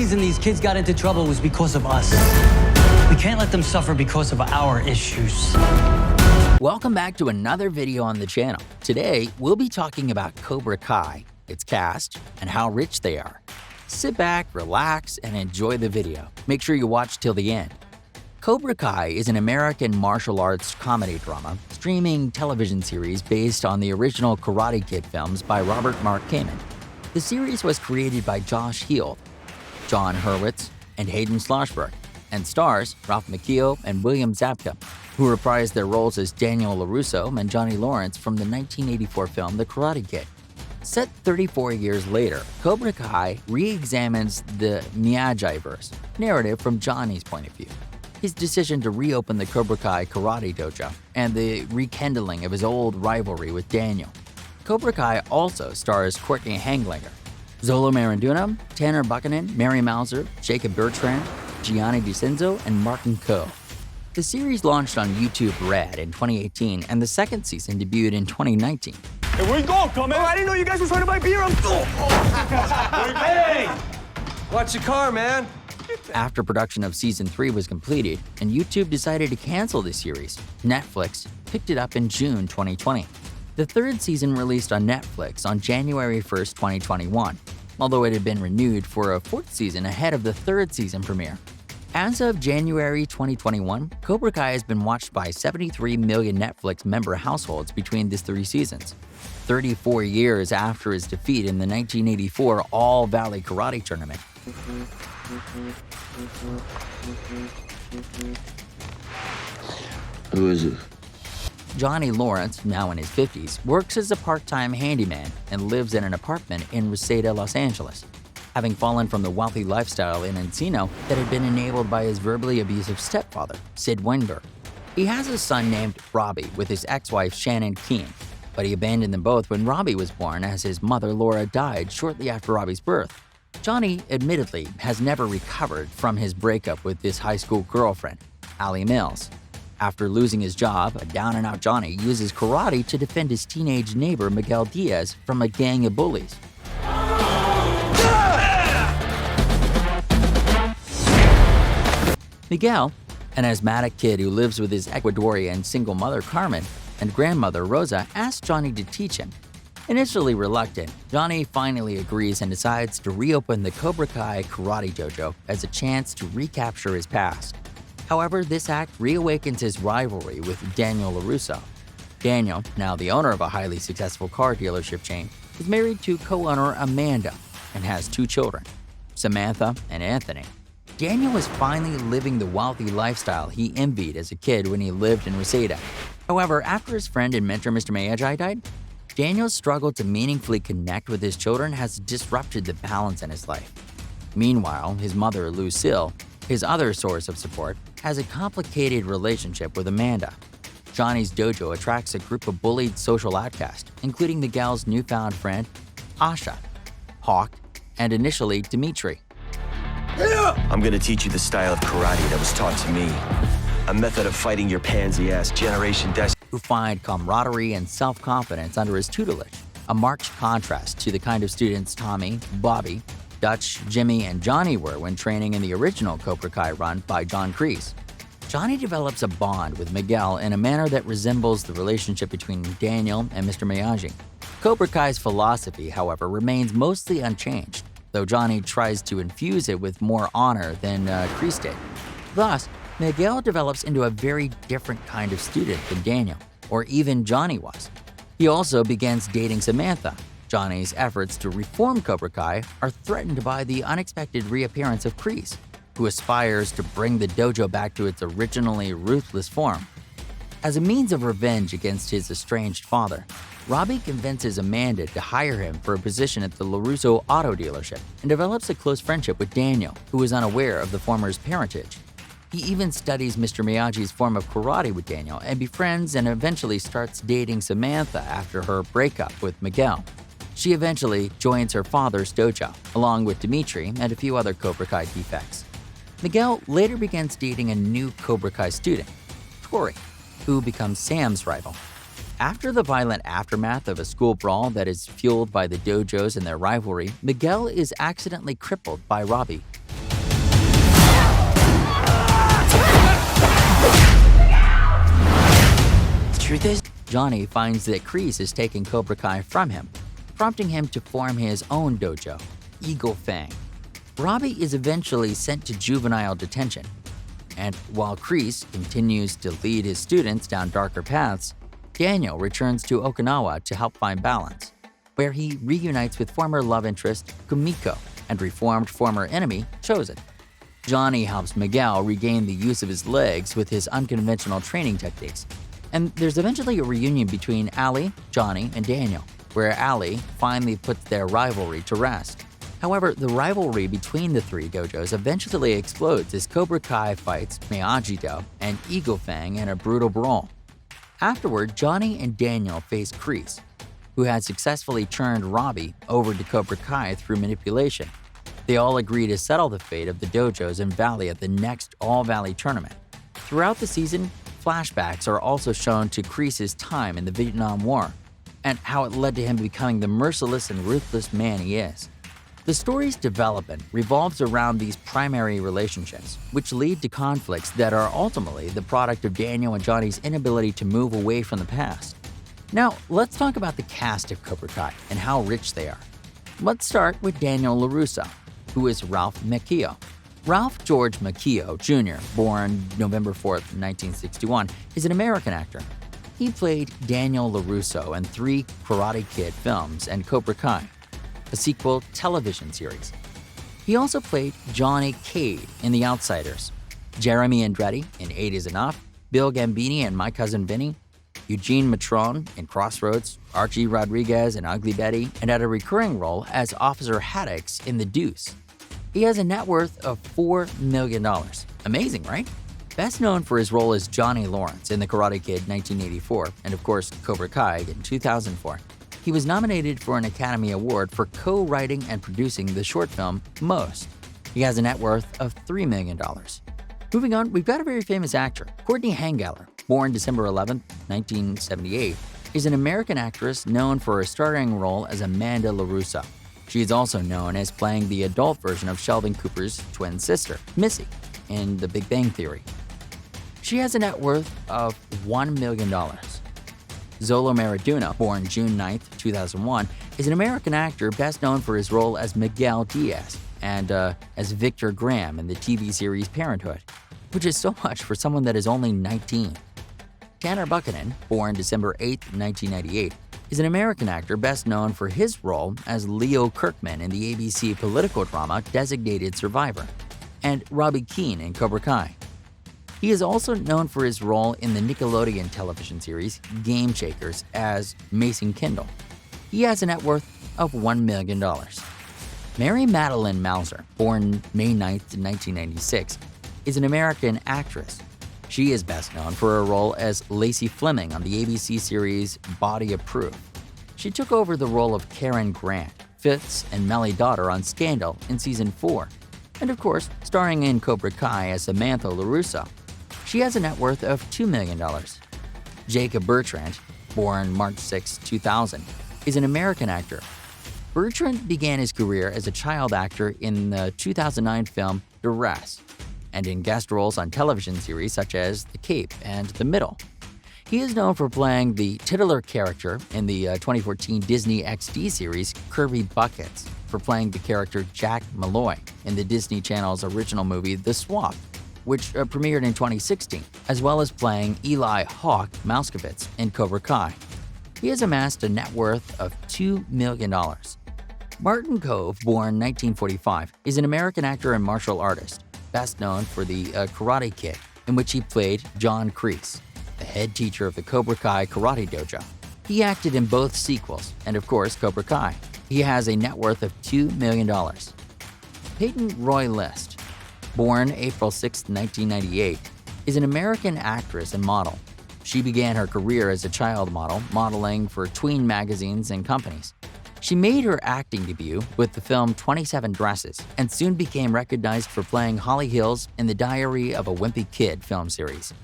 reason these kids got into trouble was because of us. We can't let them suffer because of our issues. Welcome back to another video on the channel. Today, we'll be talking about Cobra Kai, its cast, and how rich they are. Sit back, relax, and enjoy the video. Make sure you watch till the end. Cobra Kai is an American martial arts comedy drama streaming television series based on the original Karate Kid films by Robert Mark Kamen. The series was created by Josh Heald, John Hurwitz, and Hayden Schlossberg, and stars Ralph Macchio and William Zabka, who reprised their roles as Daniel LaRusso and Johnny Lawrence from the 1984 film The Karate Kid. Set 34 years later, Cobra Kai re-examines the Miyagi-verse narrative from Johnny's point of view. His decision to reopen the Cobra Kai karate dojo, and the rekindling of his old rivalry with Daniel. Cobra Kai also stars Courtney Hangeller, Zolo Maraduna, Tanner Buckingham, Mary Mauser, Jacob Bertrand, Gianni DiCenzo, and Martin Coe. The series launched on YouTube Red in 2018, and the second season debuted in 2019. Here we go, come in. Oh, I didn't know you guys were trying to buy beer. Hey! Watch your car, man. After production of Season 3 was completed and YouTube decided to cancel the series, Netflix picked it up in June 2020. The third season released on Netflix on January 1st, 2021, although it had been renewed for a fourth season ahead of the third season premiere. As of January 2021, Cobra Kai has been watched by 73 million Netflix member households between these three seasons. 34 years after his defeat in the 1984 All-Valley Karate Tournament. Who is it? Johnny Lawrence, now in his 50s, works as a part-time handyman and lives in an apartment in Reseda, Los Angeles, having fallen from the wealthy lifestyle in Encino that had been enabled by his verbally abusive stepfather, Sid Weinberg. He has a son named Robbie with his ex-wife Shannon Keene, but he abandoned them both when Robbie was born as his mother Laura died shortly after Robbie's birth. Johnny, admittedly, has never recovered from his breakup with his high school girlfriend, Allie Mills. After losing his job, a down-and-out Johnny uses karate to defend his teenage neighbor Miguel Diaz from a gang of bullies. Miguel, an asthmatic kid who lives with his Ecuadorian single mother Carmen and grandmother Rosa, asks Johnny to teach him. Initially reluctant, Johnny finally agrees and decides to reopen the Cobra Kai Karate Dojo as a chance to recapture his past. However, this act reawakens his rivalry with Daniel LaRusso. Daniel, now the owner of a highly successful car dealership chain, is married to co-owner Amanda and has two children, Samantha and Anthony. Daniel is finally living the wealthy lifestyle he envied as a kid when he lived in Reseda. However, after his friend and mentor Mr. Miyagi died, Daniel's struggle to meaningfully connect with his children has disrupted the balance in his life. Meanwhile, his mother, Lucille, his other source of support, has a complicated relationship with Amanda. Johnny's dojo attracts a group of bullied social outcasts, including Miguel's newfound friend, Asha, Hawk, and initially Dimitri. I'm gonna teach you the style of karate that was taught to me. A method of fighting your pansy-ass Generation Death. Who find camaraderie and self-confidence under his tutelage, a marked contrast to the kind of students Tommy, Bobby, Dutch, Jimmy, and Johnny were when training in the original Cobra Kai run by John Kreese. Johnny develops a bond with Miguel in a manner that resembles the relationship between Daniel and Mr. Miyagi. Cobra Kai's philosophy, however, remains mostly unchanged, though Johnny tries to infuse it with more honor than Kreese did. Thus, Miguel develops into a very different kind of student than Daniel, or even Johnny was. He also begins dating Samantha. Johnny's efforts to reform Cobra Kai are threatened by the unexpected reappearance of Kreese, who aspires to bring the dojo back to its originally ruthless form. As a means of revenge against his estranged father, Robbie convinces Amanda to hire him for a position at the LaRusso auto dealership and develops a close friendship with Daniel, who is unaware of the former's parentage. He even studies Mr. Miyagi's form of karate with Daniel and befriends and eventually starts dating Samantha after her breakup with Miguel. She eventually joins her father's dojo, along with Dimitri and a few other Cobra Kai defects. Miguel later begins dating a new Cobra Kai student, Tori, who becomes Sam's rival. After the violent aftermath of a school brawl that is fueled by the dojos and their rivalry, Miguel is accidentally crippled by Robbie. truth is, Johnny finds that Kreese is taking Cobra Kai from him, prompting him to form his own dojo, Eagle Fang. Robbie is eventually sent to juvenile detention, and while Kreese continues to lead his students down darker paths, Daniel returns to Okinawa to help find balance, where he reunites with former love interest Kumiko and reformed former enemy Chosen. Johnny helps Miguel regain the use of his legs with his unconventional training techniques, and there's eventually a reunion between Ali, Johnny, and Daniel, where Ali finally puts their rivalry to rest. However, the rivalry between the three dojos eventually explodes as Cobra Kai fights Miyagi-Do and Eagle Fang in a brutal brawl. Afterward, Johnny and Daniel face Kreese, who had successfully turned Robbie over to Cobra Kai through manipulation. They all agree to settle the fate of the dojos in Valley at the next All-Valley tournament. Throughout the season, flashbacks are also shown to Kreese's time in the Vietnam War and how it led to him becoming the merciless and ruthless man he is. The story's development revolves around these primary relationships, which lead to conflicts that are ultimately the product of Daniel and Johnny's inability to move away from the past. Now, let's talk about the cast of Cobra Kai and how rich they are. Let's start with Daniel LaRusso, who is Ralph Macchio. Ralph George Macchio Jr., born November 4, 1961, is an American actor. He played Daniel LaRusso in 3 Karate Kid films and Cobra Kai, a sequel television series. He also played Johnny Cade in The Outsiders, Jeremy Andretti in 8 Is Enough, Bill Gambini in My Cousin Vinny, Eugene Matron in Crossroads, Archie Rodriguez in Ugly Betty, and had a recurring role as Officer Haddix in The Deuce. He has a net worth of $4 million. Amazing, right? Best known for his role as Johnny Lawrence in The Karate Kid 1984, and of course Cobra Kai in 2004. He was nominated for an Academy Award for co-writing and producing the short film Most. He has a net worth of $3 million. Moving on, we've got a very famous actor. Courtney Hangeller, born December 11, 1978, is an American actress known for her starring role as Amanda LaRusso. She is also known as playing the adult version of Sheldon Cooper's twin sister, Missy, in The Big Bang Theory. She has a net worth of $1 million. Zolo Maraduna, born June 9, 2001, is an American actor best known for his role as Miguel Diaz and as Victor Graham in the TV series Parenthood, which is so much for someone that is only 19. Tanner Buckingham, born December 8, 1998, is an American actor best known for his role as Leo Kirkman in the ABC political drama Designated Survivor, and Robbie Keane in Cobra Kai. He is also known for his role in the Nickelodeon television series Game Shakers as Mason Kindle. He has a net worth of $1 million. Mary Madeleine Mauser, born May 9, 1996, is an American actress. She is best known for her role as Lacey Fleming on the ABC series Body of Proof. She took over the role of Karen Grant, Fitz and Melly Daughter on Scandal in Season 4, and of course, starring in Cobra Kai as Samantha LaRusso. She has a net worth of $2 million. Jacob Bertrand, born March 6, 2000, is an American actor. Bertrand began his career as a child actor in the 2009 film Duress, and in guest roles on television series such as The Cape and The Middle. He is known for playing the titular character in the 2014 Disney XD series Kirby Buckets, for playing the character Jack Malloy in the Disney Channel's original movie The Swamp, which premiered in 2016, as well as playing Eli Hawk Mouskowitz in Cobra Kai. He has amassed a net worth of $2 million. Martin Kove, born 1945, is an American actor and martial artist, best known for the Karate Kid, in which he played John Kreese, the head teacher of the Cobra Kai Karate Dojo. He acted in both sequels, and of course Cobra Kai. He has a net worth of $2 million. Peyton Roy List, born April 6, 1998, is an American actress and model. She began her career as a child model, modeling for tween magazines and companies. She made her acting debut with the film 27 Dresses and soon became recognized for playing Holly Hills in the Diary of a Wimpy Kid film series.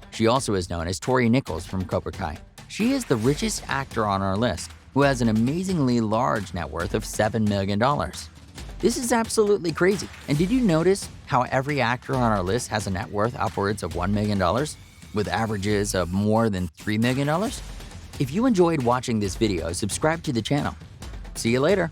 She also is known as Tori Nichols from Cobra Kai. She is the richest actor on our list, who has an amazingly large net worth of $7 million. This is absolutely crazy. And did you notice how every actor on our list has a net worth upwards of $1 million? with averages of more than $3 million? If you enjoyed watching this video, subscribe to the channel. See you later.